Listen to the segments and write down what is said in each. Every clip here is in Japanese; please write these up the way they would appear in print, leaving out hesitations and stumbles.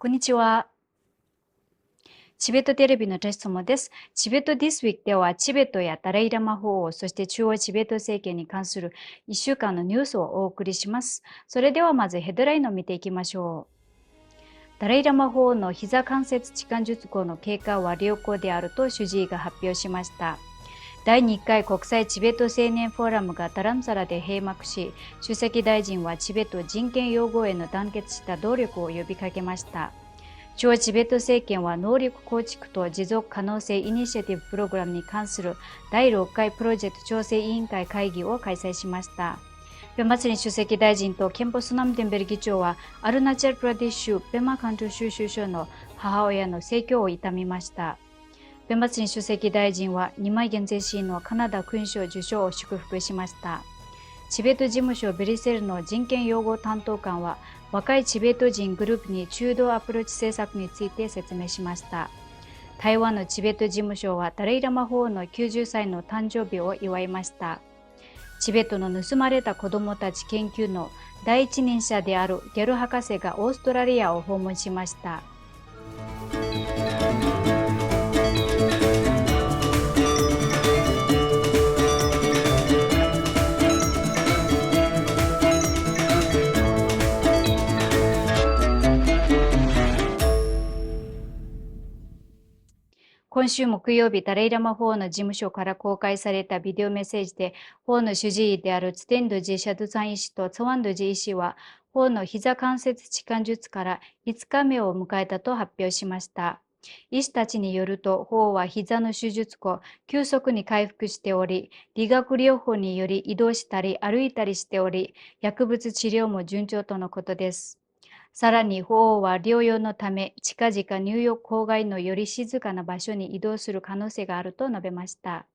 こんにちは。チベットテレビのテストもです。チベット This Week では、チベットやダライラマ法王、そして中央チベット政権に関する1週間のニュースをお送りします。それではまずヘッドラインを見ていきましょう。ダライラマ法王の膝関節置換術後の経過は良好であると主治医が発表しました。第2回国際チベット青年フォーラムがダラムサラで閉幕し、主席大臣はチベット人権擁護への団結した努力を呼びかけました。中央チベット政権は能力構築と持続可能性イニシアティブプログラムに関する第6回プロジェクト調整委員会会議を開催しました。ペマツリン主席大臣とケンポスナムデンベル議長はアルナチャルプラディッシュペマカント州首相の母親の逝去を悼みました。ペマツリン主席大臣は2枚減税シーンのカナダ勲章受章を祝福しました。チベット事務所ベリセルの人権擁護担当官は若いチベット人グループに中道アプローチ政策について説明しました。台湾のチベット事務所はダライラマ法王の90歳の誕生日を祝いました。チベットの盗まれた子どもたち研究の第一人者であるゲル博士がオーストラリアを訪問しました。今週木曜日、ダライラマ法王の事務所から公開されたビデオメッセージで、法の主治医であるツテンドジ・シャドゥサン医師とツワンドジ医師は、法の膝関節置換術から5日目を迎えたと発表しました。医師たちによると、法は膝の手術後、急速に回復しており、理学療法により移動したり歩いたりしており、薬物治療も順調とのことです。さらに法王は療養のため近々ニューヨーク郊外のより静かな場所に移動する可能性があると述べました。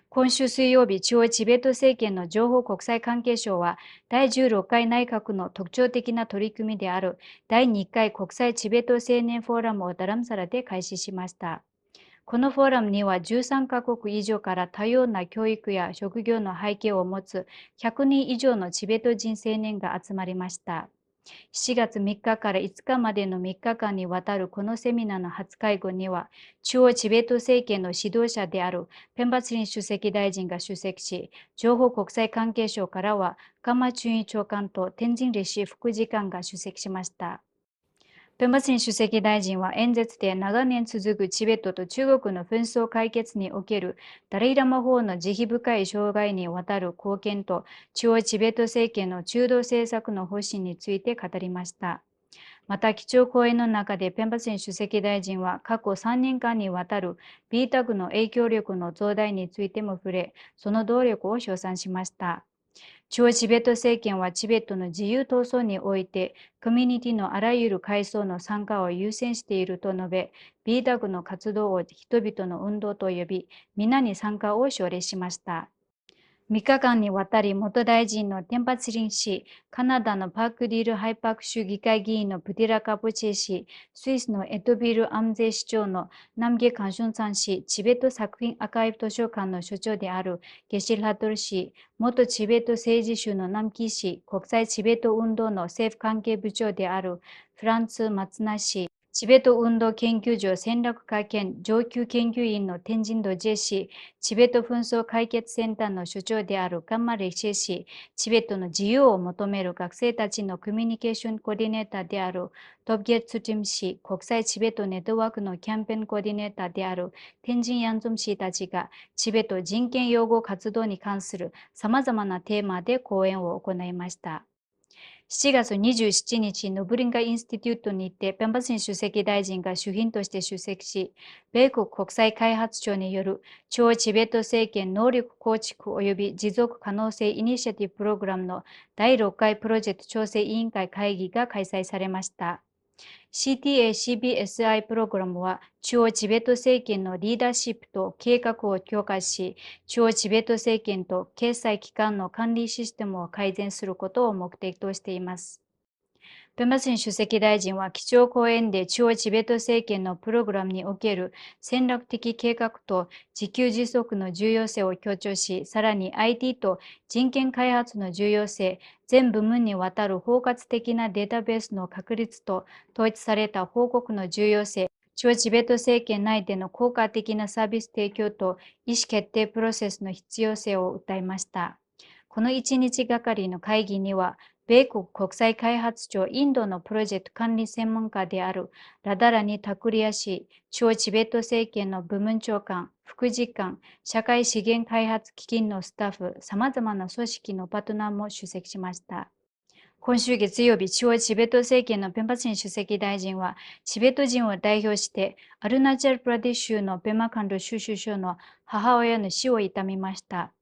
今週水曜日、中央チベット政権の情報国際関係省は第16回内閣の特徴的な取り組みである第2回国際チベット青年フォーラムをダラムサラで開始しました。このフォーラムには13カ国以上から多様な教育や職業の背景を持つ100人以上のチベット人青年が集まりました。7月3日から5日までの3日間にわたるこのセミナーの初会合には、中央チベット政権の指導者であるペンバツリン主席大臣が出席し、情報国際関係省からはカマチュンイ長官と天神レシ副次官が出席しました。ペンバツリン主席大臣は演説で長年続くチベットと中国の紛争解決におけるダライラマ法の慈悲深い障害にわたる貢献と中央チベット政権の中道政策の方針について語りました。また、基調講演の中でペンバツリン主席大臣は過去3年間にわたる B タグの影響力の増大についても触れ、その動力を称賛しました。中央チベット政権はチベットの自由闘争においてコミュニティのあらゆる階層の参加を優先していると述べ、B タグの活動を人々の運動と呼び、皆に参加を奨励しました。3日間にわたり元大臣のテンパツリン氏、カナダのパークディール・ハイパーク州議会議員のプティラ・カプチェ氏、スイスのエトビル・アムゼ市長のナムゲ・カンションサン氏、チベット作品アーカイブ図書館の所長であるゲシルハトル氏、元チベット政治州のナムキー氏、国際チベット運動の政府関係部長であるフランツ・マツナ氏、チベット運動研究所戦略科兼上級研究員のテンジンドジェ氏、チベット紛争解決センターの所長であるガンマレシェ氏、チベットの自由を求める学生たちのコミュニケーションコーディネーターであるトブゲツティム氏、国際チベットネットワークのキャンペーンコーディネーターであるテンジン・ヤンゾム氏たちがチベット人権擁護活動に関するさまざまなテーマで講演を行いました。7月27日、ノブリンガインスティテュートにて、ペンバツン主席大臣が主賓として出席し、米国国際開発庁による中央チベット政権能力構築及び持続可能性イニシアティブプログラムの第6回プロジェクト調整委員会会議が開催されました。CTA-CBSI プログラムは中央チベット政権のリーダーシップと計画を強化し、中央チベット政権と決済機関の管理システムを改善することを目的としています。ペンマスン主席大臣は基調講演で中央チベット政権のプログラムにおける戦略的計画と自給自足の重要性を強調し、さらに IT と人権開発の重要性、全部門にわたる包括的なデータベースの確立と統一された報告の重要性、中央チベット政権内での効果的なサービス提供と意思決定プロセスの必要性を訴えました。この1日がかりの会議には、米国国際開発庁インドのプロジェクト管理専門家であるラダラニ・タクリア氏、中央チベット政権の部門長官、副次官、社会資源開発基金のスタッフ、様々な組織のパートナーも出席しました。今週月曜日、中央チベット政権のペンパチン主席大臣は、チベット人を代表して、アルナチャルプラディッシュのペマカンド州首相の母親の死を悼みました。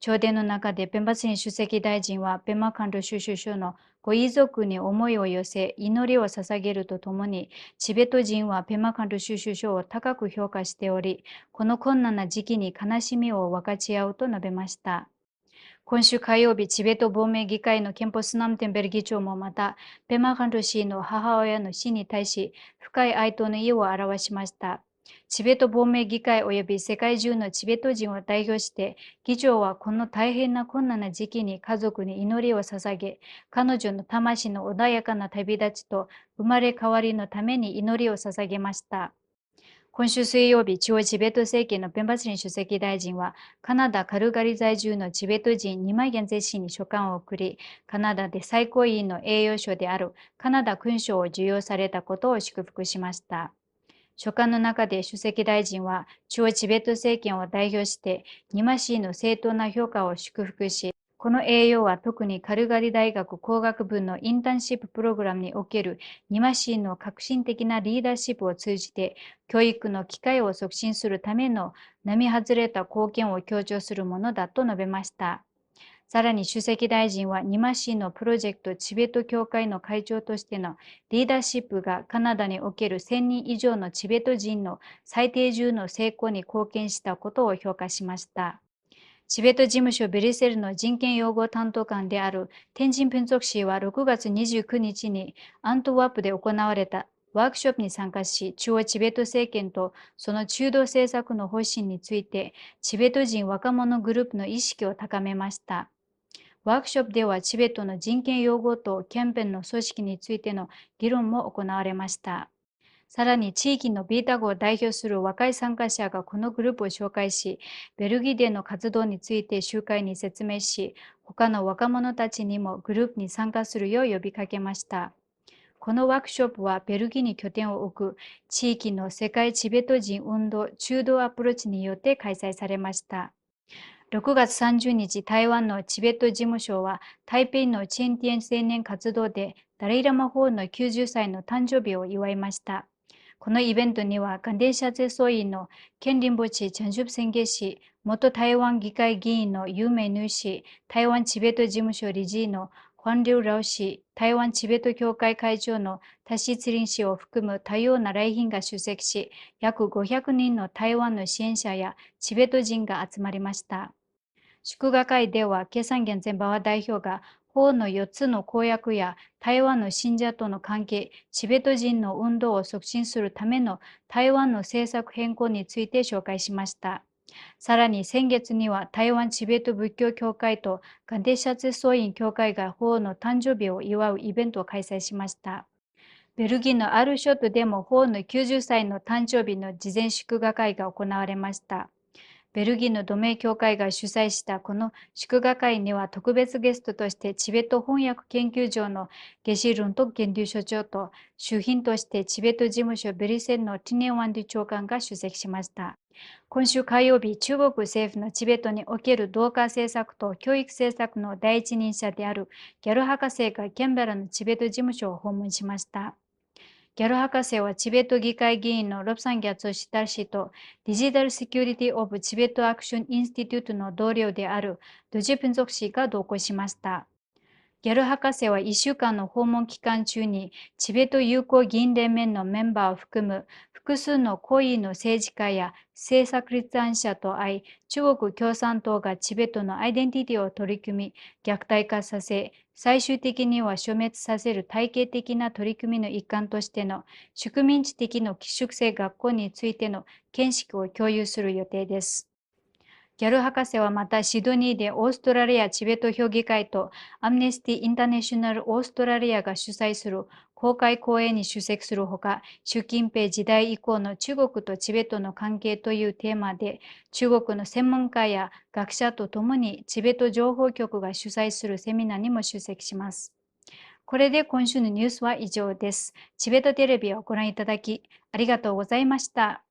朝廷の中でペンパチン主席大臣はペマカンド州首相のご遺族に思いを寄せ、祈りを捧げるとともに、チベット人はペマカンド州首相を高く評価しており、この困難な時期に悲しみを分かち合うと述べました。今週火曜日、チベット亡命議会のケンポスナムテンベル議長もまた、ペマカンド氏の母親の死に対し、深い哀悼の意を表しました。チベット亡命議会及び世界中のチベット人を代表して、議長はこの大変な困難な時期に家族に祈りを捧げ、彼女の魂の穏やかな旅立ちと生まれ変わりのために祈りを捧げました。今週水曜日、中央チベット政権のペンバスリン主席大臣は、カナダ・カルガリ在住のチベット人2万元税氏に書簡を送り、カナダで最高位の栄誉賞であるカナダ勲章を授与されたことを祝福しました。書簡の中で主席大臣は、中央チベット政権を代表して、ニマ氏の正当な評価を祝福し、この栄誉は特にカルガリ大学工学部のインターンシッププログラムにおけるニマ氏の革新的なリーダーシップを通じて、教育の機会を促進するための並外れた貢献を強調するものだと述べました。さらに主席大臣はニマ氏のプロジェクトチベット協会の会長としてのリーダーシップがカナダにおける1000人以上のチベット人の最低住の成功に貢献したことを評価しました。チベット事務所ベリセルの人権擁護担当官であるテンジン・プンツォク氏は6月29日にアントワープで行われたワークショップに参加し、中央チベット政権とその中道政策の方針について、チベット人若者グループの意識を高めました。ワークショップではチベットの人権擁護とキャンペーンの組織についての議論も行われました。さらに地域のビータ語を代表する若い参加者がこのグループを紹介し、ベルギーでの活動について集会に説明し、他の若者たちにもグループに参加するよう呼びかけました。このワークショップはベルギーに拠点を置く地域の世界チベット人運動中道アプローチによって開催されました。6月30日、台湾のチベット事務所は台北のチェンティエン青年活動でダレイラマ法の90歳の誕生日を祝いました。このイベントには、関連者税総員のケンリンボチ・チャンジュプセンゲ氏、元台湾議会議員のユーメイヌイ氏、台湾チベット事務所理事のファン・リュウラオ氏、台湾チベット協会会長のタシ・ツリン氏を含む多様な来賓が出席し、約500人の台湾の支援者やチベット人が集まりました。祝賀会では、ケサンゲン前バワ代表が法の4つの公約や台湾の信者との関係、チベット人の運動を促進するための台湾の政策変更について紹介しました。さらに先月には台湾チベット仏教協会とガンデシャツ総員協会が法の誕生日を祝うイベントを開催しました。ベルギーのアルショットでも法の90歳の誕生日の事前祝賀会が行われました。ベルギーの同盟協会が主催したこの祝賀会には特別ゲストとしてチベット翻訳研究所のゲシルント研究所長と主賓としてチベット事務所ベリセンのティネワンディ長官が出席しました。今週火曜日、中国政府のチベットにおける同化政策と教育政策の第一人者であるギャル博士がキャンベラのチベット事務所を訪問しました。ギャル博士はチベット議会議員のロプサン・ギャツシタル氏とディジタルセキュリティ・オブ・チベット・アクション・インスティテュートの同僚であるドジュ・プンゾク氏が同行しました。ギャル博士は1週間の訪問期間中に、チベット友好議員連盟のメンバーを含む複数の高位の政治家や政策立案者と会い、中国共産党がチベットのアイデンティティを取り組み、虐待化させ、最終的には消滅させる体系的な取り組みの一環としての植民地的の寄宿制学校についての見識を共有する予定です。ギャル博士はまたシドニーでオーストラリアチベット評議会とアムネスティ・インターナショナル・オーストラリアが主催する公開講演に出席するほか、習近平時代以降の中国とチベットの関係というテーマで、中国の専門家や学者とともにチベット情報局が主催するセミナーにも出席します。これで今週のニュースは以上です。チベットテレビをご覧いただきありがとうございました。